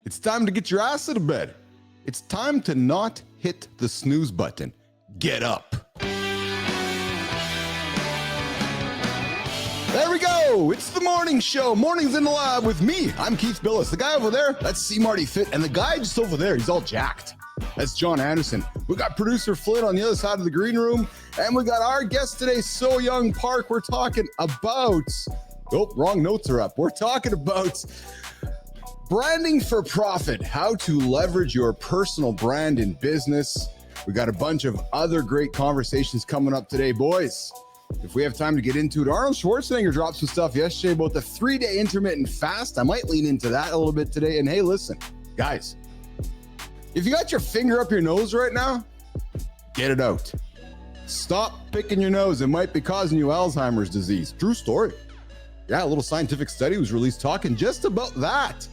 It's time to get your ass out of bed. It's time to not hit the snooze button. Get up. There we go. It's the morning show. Mornings in the lab with me. I'm Keith Bilous. The guy over there, that's CMartyFit. And the guy just over there, he's all jacked. That's Jon Andersen. We got producer Flynn on the other side of the green room. And we got our guest today, So Young Park. We're talking about... Oh, wrong notes are up. We're talking about branding for profit, how to leverage your personal brand in business. We got a bunch of other great conversations coming up today, boys. If we have time to get into it, Arnold Schwarzenegger dropped some stuff yesterday about the 3-day intermittent fast. I might lean into that a little bit today. And hey, listen, guys, if you got your finger up your nose right now, get it out. Stop picking your nose. It might be causing you Alzheimer's disease. True story. Yeah, a little scientific study was released talking just about that.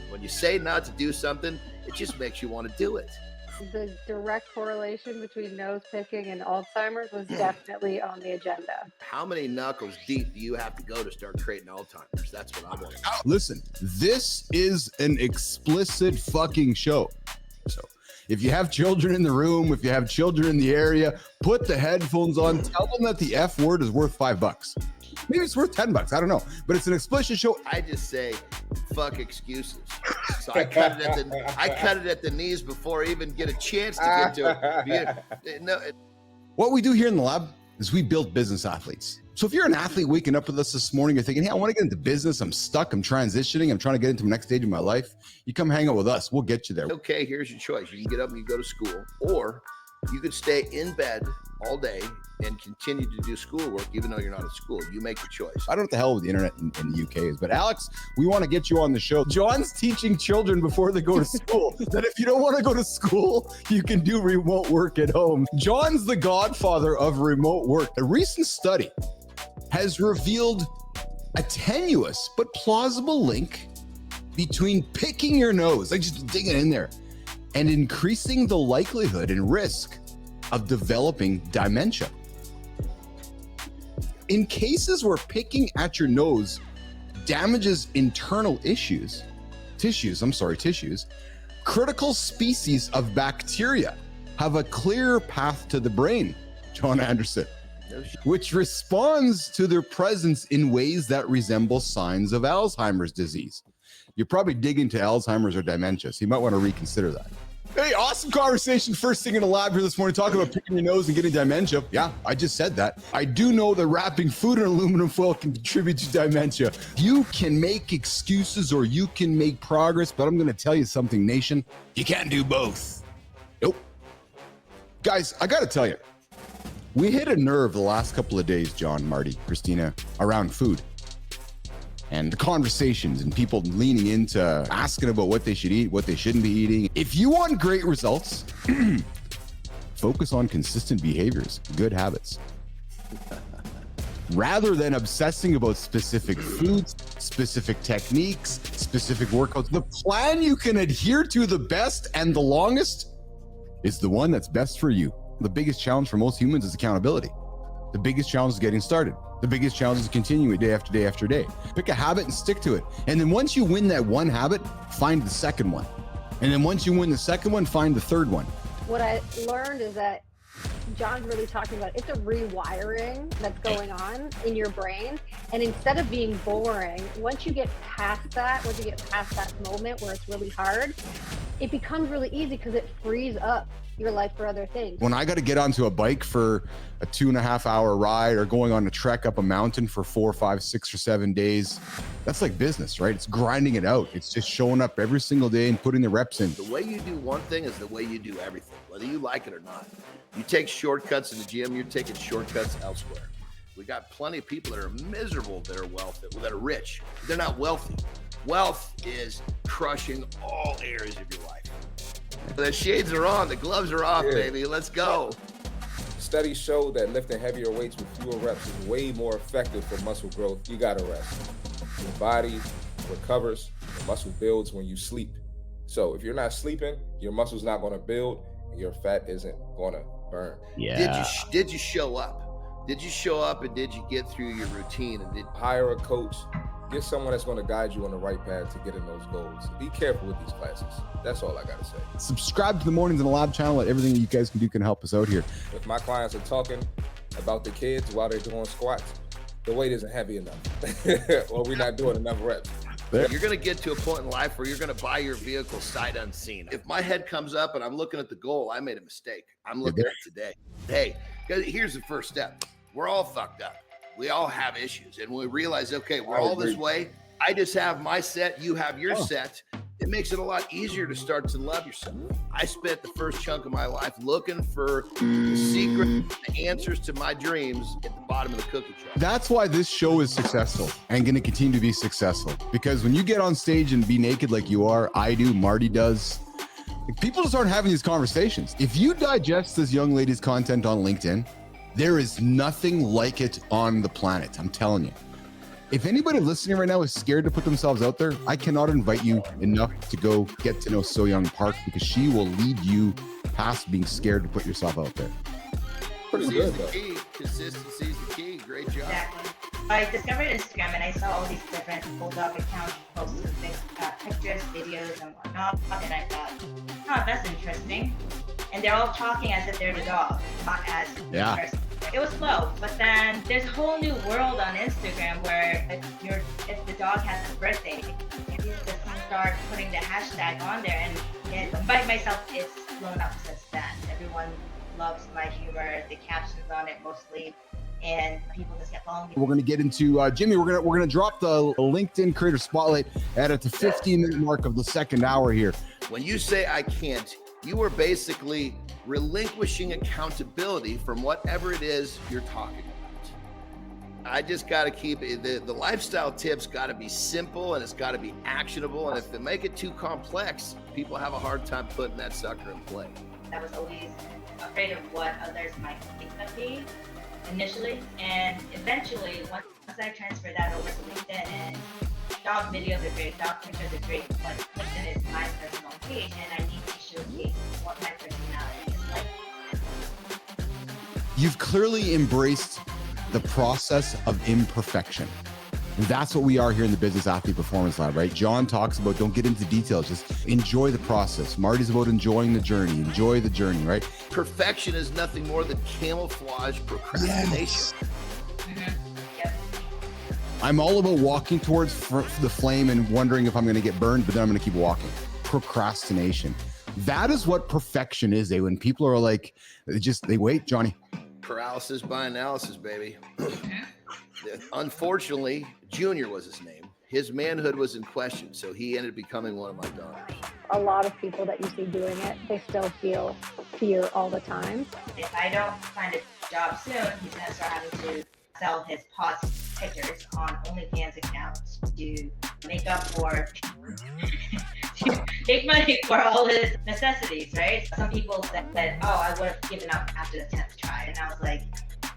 When you say not to do something, it just makes you want to do it. The direct correlation between nose picking and Alzheimer's was definitely on the agenda. How many knuckles deep do you have to go to start creating Alzheimer's? That's what I want. Listen, this is an explicit fucking show. So if you have children in the room, if you have children in the area, put the headphones on. Tell them that the F word is worth $5. Maybe it's worth $10. I don't know. But it's an explicit show. I just say, fuck excuses. So I cut it at the knees before I even get a chance to get to it. What we do here in the lab is we build business athletes. So if you're an athlete waking up with us this morning, you're thinking, hey, I want to get into business. I'm stuck. I'm transitioning. I'm trying to get into the next stage of my life. You come hang out with us. We'll get you there. Okay, here's your choice. You can get up and you go to school, or you could stay in bed all day and continue to do schoolwork even though you're not at school. You make the choice. I don't know what the hell the internet in the UK is, but Alex, we want to get you on the show. John's teaching children before they go to school that if you don't want to go to school, you can do remote work at home. John's the godfather of remote work. A recent study has revealed a tenuous but plausible link between picking your nose, like just digging in there, and increasing the likelihood and risk of developing dementia. In cases where picking at your nose damages internal tissues, critical species of bacteria have a clearer path to the brain, Jon Andersen, which responds to their presence in ways that resemble signs of Alzheimer's disease. You're probably digging to Alzheimer's or dementia, so you might want to reconsider that. Hey, awesome conversation. First thing in the lab here this morning, talking about picking your nose and getting dementia. Yeah, I just said that. I do know that wrapping food in aluminum foil can contribute to dementia. You can make excuses or you can make progress, but I'm going to tell you something, nation. You can't do both. Nope. Guys, I got to tell you, we hit a nerve the last couple of days, John, Marty, Kristina, around food. And the conversations and people leaning into asking about what they should eat, what they shouldn't be eating. If you want great results, focus on consistent behaviors, good habits. Rather than obsessing about specific foods, specific techniques, specific workouts, the plan you can adhere to the best and the longest is the one that's best for you. The biggest challenge for most humans is accountability. The biggest challenge is getting started. The biggest challenge is continuing day after day after day. Pick a habit and stick to it. And then once you win that one habit, find the second one. And then once you win the second one, find the third one. What I learned is that John's really talking about, it's a rewiring that's going on in your brain. And instead of being boring, once you get past that moment where it's really hard, it becomes really easy because it frees up your life for other things. When I got to get onto a bike for a 2.5 hour ride or going on a trek up a mountain for 4, 5, 6, or 7 days, that's like business, right? It's grinding it out. It's just showing up every single day and putting the reps in. The way you do one thing is the way you do everything, whether you like it or not. You take shortcuts in the gym, you're taking shortcuts elsewhere. We got plenty of people that are miserable that are wealthy, that are rich. They're not wealthy. Wealth is crushing all areas of your life. The shades are on, the gloves are off, baby. Let's go. Studies show that lifting heavier weights with fewer reps is way more effective for muscle growth. You gotta rest. Your body recovers, the muscle builds when you sleep. So if you're not sleeping, your muscle's not gonna build, and your fat isn't gonna burn. Yeah. Did you show up? Did you show up and did you get through your routine? And did hire a coach, Get someone that's going to guide you on the right path to getting those goals. Be careful with these classes. That's all I got to say. Subscribe to the Mornings in the Lab channel. Everything that you guys can do can help us out here. If my clients are talking about the kids while they're doing squats, the weight isn't heavy enough, or we're not doing enough reps. You're going to get to a point in life where you're going to buy your vehicle sight unseen. If my head comes up and I'm looking at the goal, I made a mistake. I'm looking at today. Hey, here's the first step. We're all fucked up. We all have issues. And when we realize, okay, we're all this way. I just have my set. You have your set. It makes it a lot easier to start to love yourself. I spent the first chunk of my life looking for the secret, the answers to my dreams at the bottom of the cookie jar. That's why this show is successful and going to continue to be successful. Because when you get on stage and be naked like you are, I do, Marty does, people just aren't having these conversations. If you digest this young lady's content on LinkedIn, there is nothing like it on the planet. I'm telling you. If anybody listening right now is scared to put themselves out there, I cannot invite you enough to go get to know So Young Park, because she will lead you past being scared to put yourself out there. Pretty good, though. Consistency is the key. Great job. Exactly. I discovered Instagram and I saw all these different bulldog accounts posting pictures, videos, and whatnot. And I thought, oh, that's interesting. And they're all talking as if they're the dog, not as the person. It was slow, but then there's a whole new world on Instagram where if the dog has a birthday, you just start putting the hashtag on there, and by myself, it's blown up since then. Everyone loves my humor, the captions on it mostly, and people just get following me. We're going to get into Jimmy. We're going to drop the LinkedIn Creator Spotlight at the 15-minute mark of the second hour here. When you say I can't, you are basically relinquishing accountability from whatever it is you're talking about. I just got to keep it, the lifestyle tips got to be simple and it's got to be actionable. And if they make it too complex, people have a hard time putting that sucker in play. I was always afraid of what others might think of me initially. And eventually, once I transferred that over to LinkedIn, and dog videos are great, dog pictures are great, but LinkedIn is my personal page and I need to showcase what my personality is like. You've clearly embraced the process of imperfection. And that's what we are here in the Business Athlete Performance Lab, right? Jon talks about don't get into details, just enjoy the process. Marty's about enjoying the journey, enjoy the journey, right? Perfection is nothing more than camouflage procrastination. Yes. Yep. I'm all about walking towards the flame and wondering if I'm going to get burned, but then I'm going to keep walking. Procrastination. That is what perfection is. When people are like, they wait, Johnny. Paralysis by analysis, baby. Unfortunately, Junior was his name. His manhood was in question, so he ended up becoming one of my daughters. A lot of people that you see doing it, they still feel fear all the time. If I don't find a job soon, he's going to start having to sell his pause pictures on OnlyFans accounts to make up for, to make money for all his necessities, right? Some people said, oh, I would have given up after the 10th try. And I was like,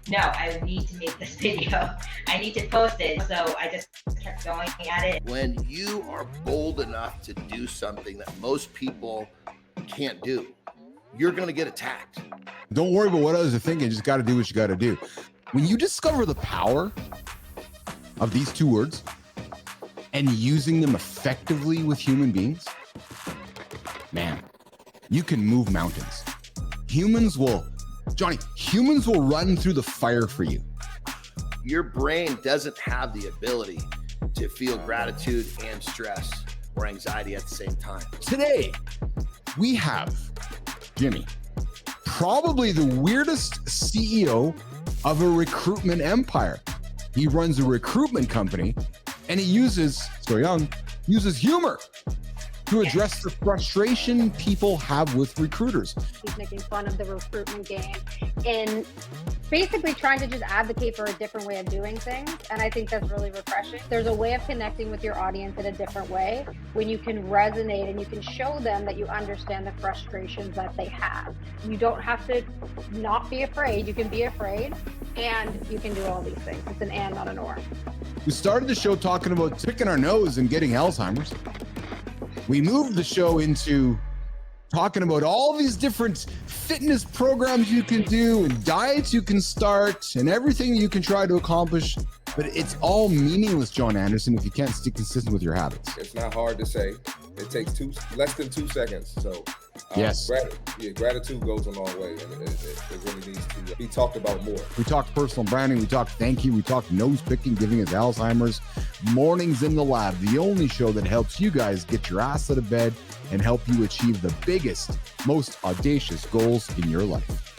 no, I need to make this video. I need to post it. So I just kept going at it. When you are bold enough to do something that most people can't do, you're going to get attacked. Don't worry about what others are thinking. You just got to do what you got to do. When you discover the power of these two words and using them effectively with human beings, man, you can move mountains. Humans will run through the fire for you. Your brain doesn't have the ability to feel gratitude and stress or anxiety at the same time. Today, we have Jimmy, probably the weirdest CEO of a recruitment empire. He runs a recruitment company and he uses humor to address the frustration people have with recruiters. He's making fun of the recruitment game and basically trying to just advocate for a different way of doing things. And I think that's really refreshing. There's a way of connecting with your audience in a different way when you can resonate and you can show them that you understand the frustrations that they have. You don't have to not be afraid. You can be afraid and you can do all these things. It's an and, not an or. We started the show talking about picking our nose and getting Alzheimer's. We moved the show into talking about all these different fitness programs you can do and diets you can start and everything you can try to accomplish But it's all meaningless, Jon Andersen, if you can't stay consistent with your habits. It's not hard to say. It takes less than 2 seconds. So yes, gratitude goes a long way, and it really needs to be talked about more. We talked personal branding, we talked thank you, we talked nose picking, giving us Alzheimer's. Mornings in the Lab, the only show that helps you guys get your ass out of bed and help you achieve the biggest, most audacious goals in your life.